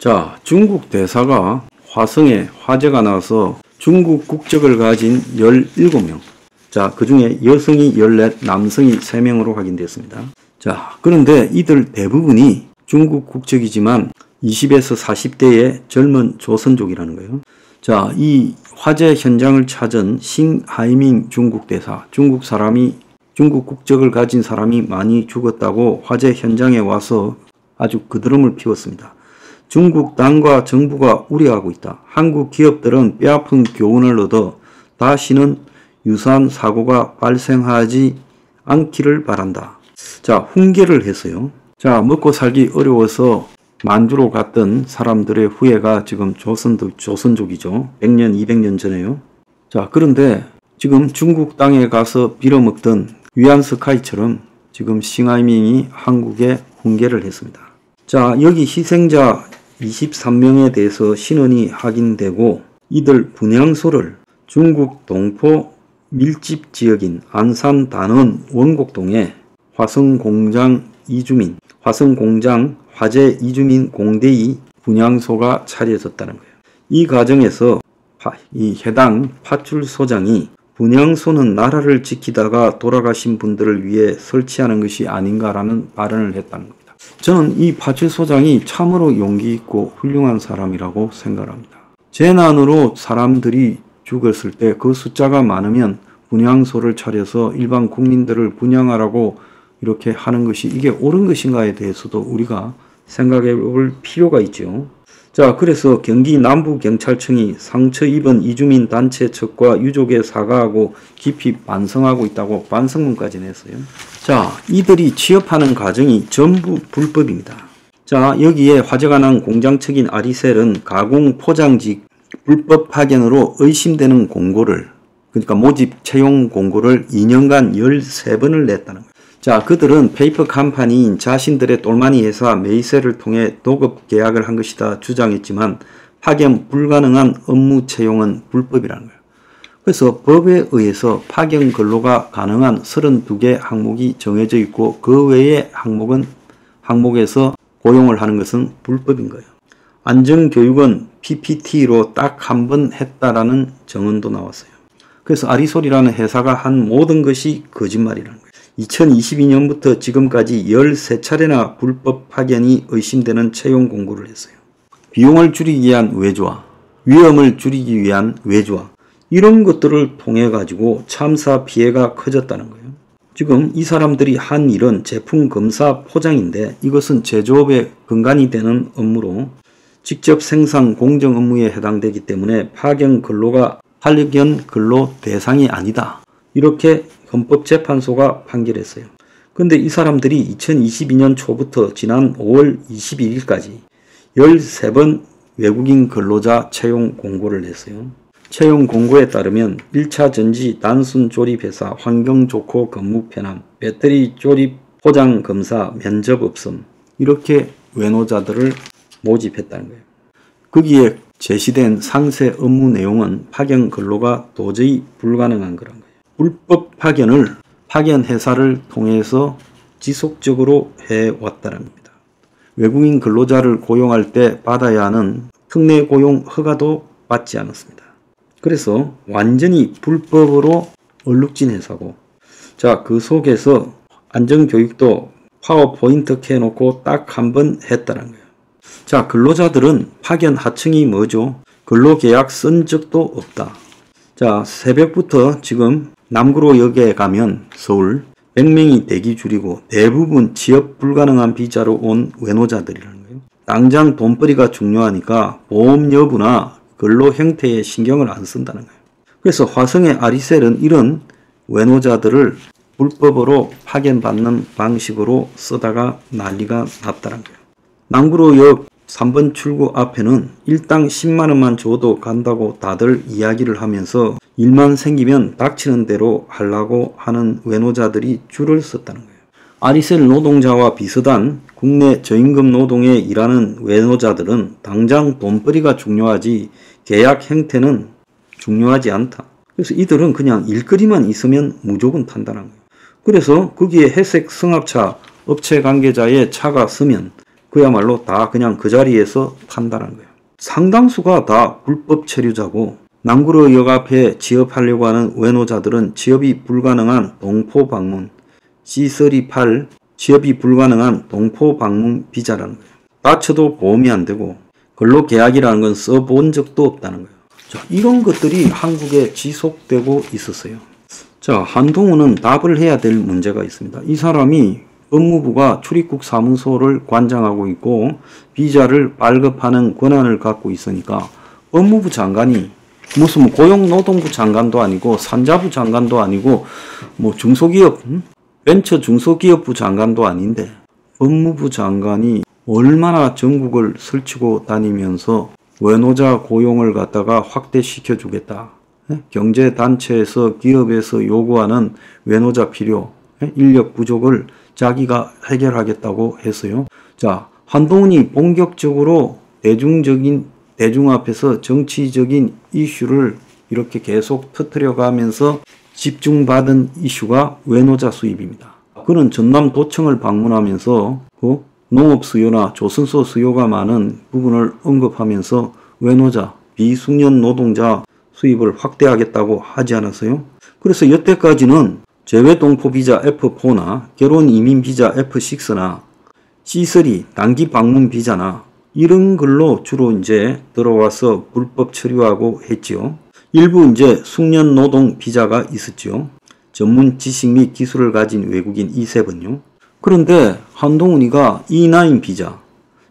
자, 중국 대사가 화성에 화재가 나서 중국 국적을 가진 17명. 자, 그 중에 여성이 14, 남성이 3명으로 확인됐습니다. 자, 그런데 이들 대부분이 중국 국적이지만 20에서 40대의 젊은 조선족이라는 거예요. 자, 이 화재 현장을 찾은 싱하이밍 중국 대사, 중국 국적을 가진 사람이 많이 죽었다고 화재 현장에 와서 아주 그드럼을 피웠습니다. 중국 당과 정부가 우려하고 있다. 한국 기업들은 뼈아픈 교훈을 얻어 다시는 유사한 사고가 발생하지 않기를 바란다. 자, 훈계를 했어요. 자, 먹고 살기 어려워서 만주로 갔던 사람들의 후예가 지금 조선족이죠. 100년, 200년 전에요. 자, 그런데 지금 중국 땅에 가서 빌어먹던 위안스카이처럼 지금 싱하이밍이 한국에 훈계를 했습니다. 자, 여기 희생자 23명에 대해서 신원이 확인되고 이들 분향소를 중국 동포 밀집 지역인 안산 단원 원곡동에 화성공장 화재 이주민 공대의 분향소가 차려졌다는 거예요. 이 과정에서 이 해당 파출소장이 분향소는 나라를 지키다가 돌아가신 분들을 위해 설치하는 것이 아닌가라는 발언을 했다는 겁니다. 저는 이 파출소장이 참으로 용기 있고 훌륭한 사람이라고 생각합니다. 재난으로 사람들이 죽었을 때 그 숫자가 많으면 분향소를 차려서 일반 국민들을 분향하라고 이렇게 하는 것이 이게 옳은 것인가에 대해서도 우리가 생각해 볼 필요가 있죠. 자, 그래서 경기 남부경찰청이 상처 입은 이주민 단체 측과 유족에 사과하고 깊이 반성하고 있다고 반성문까지 냈어요. 자, 이들이 취업하는 과정이 전부 불법입니다. 자, 여기에 화재가 난 공장 측인 아리셀은 가공 포장직 불법 파견으로 의심되는 공고를, 그러니까 모집 채용 공고를 2년간 13번을 냈다는 거예요. 자, 그들은 페이퍼 컴퍼니인 자신들의 똘마니 회사 메이셀을 통해 도급 계약을 한 것이다 주장했지만 파견 불가능한 업무 채용은 불법이라는 거예요. 그래서 법에 의해서 파견 근로가 가능한 32개 항목이 정해져 있고 그 외의 항목에서 고용을 하는 것은 불법인 거예요. 안전교육은 PPT로 딱 한 번 했다라는 정언도 나왔어요. 그래서 아리솔이라는 회사가 한 모든 것이 거짓말이라는 거예요. 2022년부터 지금까지 13차례나 불법 파견이 의심되는 채용 공고를 했어요. 비용을 줄이기 위한 외주화, 위험을 줄이기 위한 외주화, 이런 것들을 통해 가지고 참사 피해가 커졌다는 거예요. 지금 이 사람들이 한 일은 제품 검사 포장인데 이것은 제조업의 근간이 되는 업무로 직접 생산 공정 업무에 해당되기 때문에 파견 근로 대상이 아니다. 이렇게 헌법재판소가 판결했어요. 그런데 이 사람들이 2022년 초부터 지난 5월 21일까지 13번 외국인 근로자 채용 공고를 냈어요. 채용 공고에 따르면 1차 전지 단순 조립 회사 환경 좋고 근무 편함, 배터리 조립 포장 검사 면접 없음, 이렇게 외노자들을 모집했다는 거예요. 거기에 제시된 상세 업무 내용은 파견 근로가 도저히 불가능한 거란 거예요. 불법 파견을 파견 회사를 통해서 지속적으로 해왔다는 겁니다. 외국인 근로자를 고용할 때 받아야 하는 특례 고용 허가도 받지 않았습니다. 그래서 완전히 불법으로 얼룩진 회사고, 자, 그 속에서 안전교육도 파워포인트 켜놓고 딱 한 번 했다는 거예요. 자, 근로자들은 파견 하청이 뭐죠? 근로계약 쓴 적도 없다. 자, 새벽부터 지금 남구로역에 가면 서울 100명이 대기 줄이고 대부분 취업 불가능한 비자로 온 외노자들이라는 거예요. 당장 돈벌이가 중요하니까 보험 여부나 근로 형태에 신경을 안 쓴다는 거예요. 그래서 화성의 아리셀은 이런 외노자들을 불법으로 파견받는 방식으로 쓰다가 난리가 났다는 거예요. 남구로역 3번 출구 앞에는 일당 10만원만 줘도 간다고 다들 이야기를 하면서 일만 생기면 닥치는 대로 하려고 하는 외노자들이 줄을 섰다는 거예요. 아리셀 노동자와 비슷한 국내 저임금 노동에 일하는 외노자들은 당장 돈벌이가 중요하지 계약 형태는 중요하지 않다. 그래서 이들은 그냥 일거리만 있으면 무조건 탄다는 거예요. 그래서 거기에 회색 승합차 업체 관계자의 차가 서면 그야말로 다 그냥 그 자리에서 탄다는 거예요. 상당수가 다 불법 체류자고 남구로역 앞에 취업하려고 하는 외노자들은 취업이 불가능한 동포 방문 C38 취업이 불가능한 동포 방문 비자라는 거예요. 다쳐도 보험이 안 되고 근로계약이라는 건 써본 적도 없다는 거예요. 자, 이런 것들이 한국에 지속되고 있었어요. 자, 한동훈은 답을 해야 될 문제가 있습니다. 이 사람이 법무부가 출입국 사무소를 관장하고 있고 비자를 발급하는 권한을 갖고 있으니까 법무부 장관이 무슨 고용노동부 장관도 아니고 산자부 장관도 아니고 중소기업 벤처 중소기업부 장관도 아닌데 법무부 장관이 얼마나 전국을 설치고 다니면서 외노자 고용을 갖다가 확대시켜 주겠다. 경제단체에서 기업에서 요구하는 외노자 필요, 인력 부족을 자기가 해결하겠다고 했어요. 자, 한동훈이 본격적으로 대중 앞에서 정치적인 이슈를 이렇게 계속 터뜨려 가면서 집중받은 이슈가 외노자 수입입니다. 그는 전남도청을 방문하면서 농업 수요나 조선소 수요가 많은 부분을 언급하면서 외노자, 비숙련 노동자 수입을 확대하겠다고 하지 않았어요? 그래서 여태까지는 재외동포 비자 F4나 결혼 이민 비자 F6나 C3 단기 방문 비자나 이런 걸로 주로 이제 들어와서 불법 체류하고 했지요. 일부 이제 숙련 노동 비자가 있었죠. 전문 지식 및 기술을 가진 외국인 E7요. 그런데 한동훈이가 E9 비자,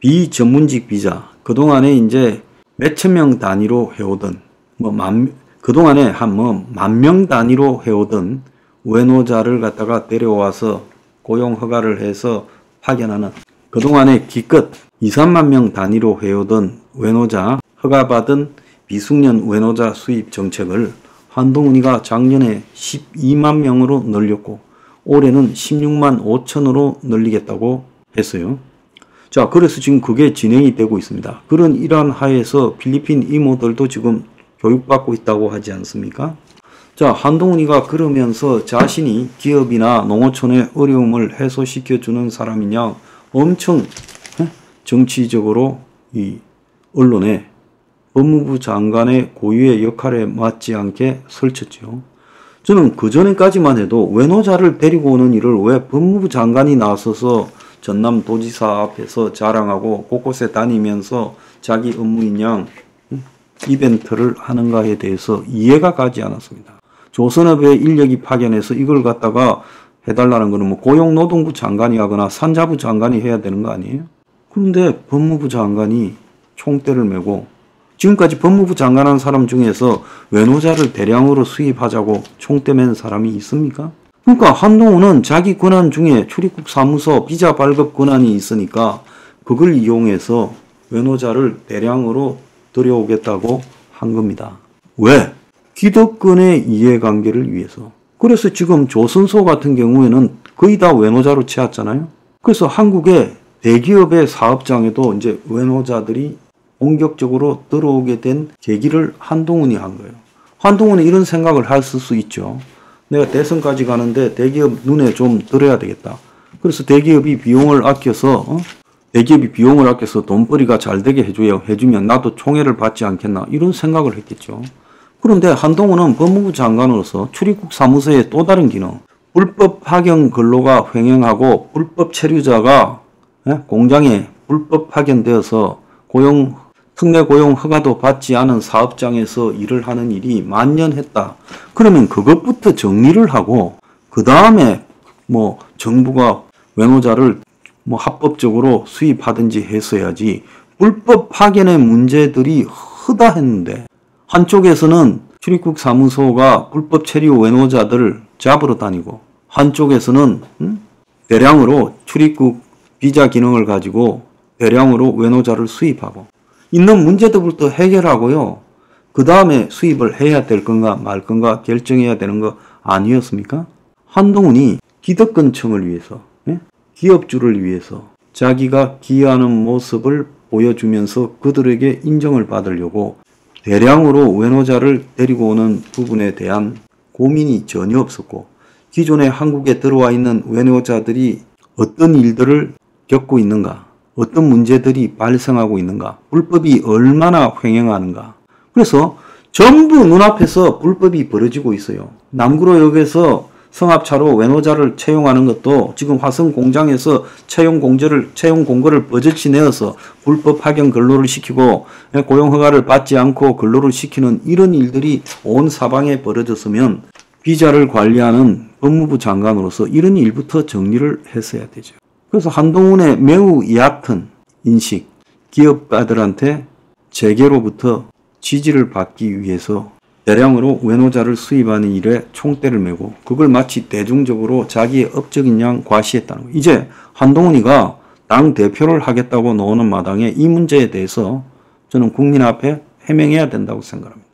비전문직 비자, 그동안에 이제 몇천 명 단위로 해오던, 그동안에 한 10,000명 단위로 해오던 외노자를 갖다가 데려와서 고용 허가를 해서 파견하는, 그동안에 기껏 2, 3만 명 단위로 해오던 외노자, 허가받은 비숙련 외노자 수입 정책을 한동훈이가 작년에 12만 명으로 늘렸고 올해는 16만 5천으로 늘리겠다고 했어요. 자, 그래서 지금 그게 진행이 되고 있습니다. 그런 일환 하에서 필리핀 이모들도 지금 교육받고 있다고 하지 않습니까? 자, 한동훈이가 그러면서 자신이 기업이나 농어촌의 어려움을 해소시켜주는 사람이냐 엄청 정치적으로 이 언론에 법무부 장관의 고유의 역할에 맞지 않게 설쳤죠. 저는 그전에까지만 해도 외노자를 데리고 오는 일을 왜 법무부 장관이 나서서 전남도지사 앞에서 자랑하고 곳곳에 다니면서 자기 업무인 양 이벤트를 하는가에 대해서 이해가 가지 않았습니다. 조선업의 인력이 파견해서 이걸 갖다가 해달라는 거는 고용노동부 장관이 하거나 산자부 장관이 해야 되는 거 아니에요? 그런데 법무부 장관이 총대를 메고 지금까지 법무부 장관 한 사람 중에서 외노자를 대량으로 수입하자고 총대 맨 사람이 있습니까? 그러니까 한동훈은 자기 권한 중에 출입국 사무소 비자 발급 권한이 있으니까 그걸 이용해서 외노자를 대량으로 들여오겠다고 한 겁니다. 왜? 기득권의 이해관계를 위해서. 그래서 지금 조선소 같은 경우에는 거의 다 외노자로 채웠잖아요. 그래서 한국의 대기업의 사업장에도 이제 외노자들이 본격적으로 들어오게 된 계기를 한동훈이 한 거예요. 한동훈이 이런 생각을 했을 수 있죠. 내가 대선까지 가는데 대기업 눈에 좀 들어야 되겠다. 그래서 대기업이 비용을 아껴서 돈벌이가 잘 되게 해주면 나도 총애를 받지 않겠나 이런 생각을 했겠죠. 그런데 한동훈은 법무부 장관으로서 출입국 사무소의 또 다른 기능, 불법 파견 근로가 횡행하고 불법 체류자가 공장에 불법 파견되어서 특례 고용 허가도 받지 않은 사업장에서 일을 하는 일이 만연했다. 그러면 그것부터 정리를 하고 그 다음에 정부가 외노자를 합법적으로 수입하든지 했어야지. 불법 파견의 문제들이 허다했는데 한쪽에서는 출입국 사무소가 불법 체류 외노자들을 잡으러 다니고 한쪽에서는 대량으로 출입국 비자 기능을 가지고 대량으로 외노자를 수입하고 있는 문제들부터 해결하고요. 그 다음에 수입을 해야 될 건가 말 건가 결정해야 되는 거 아니었습니까? 한동훈이 기득권층을 위해서, 기업주를 위해서 자기가 기여하는 모습을 보여주면서 그들에게 인정을 받으려고 대량으로 외노자를 데리고 오는 부분에 대한 고민이 전혀 없었고 기존에 한국에 들어와 있는 외노자들이 어떤 일들을 겪고 있는가 어떤 문제들이 발생하고 있는가, 불법이 얼마나 횡행하는가. 그래서 전부 눈앞에서 불법이 벌어지고 있어요. 남구로역에서 성합차로 외노자를 채용하는 것도 지금 화성 공장에서 채용 공고를 버젓이 내어서 불법 파견 근로를 시키고 고용 허가를 받지 않고 근로를 시키는 이런 일들이 온 사방에 벌어졌으면 비자를 관리하는 법무부 장관으로서 이런 일부터 정리를 했어야 되죠. 그래서 한동훈의 매우 얕은 인식, 기업가들한테 재계로부터 지지를 받기 위해서 대량으로 외노자를 수입하는 일에 총대를 메고 그걸 마치 대중적으로 자기의 업적인 양 과시했다는 거예요. 이제 한동훈이가 당 대표를 하겠다고 나오는 마당에 이 문제에 대해서 저는 국민 앞에 해명해야 된다고 생각합니다.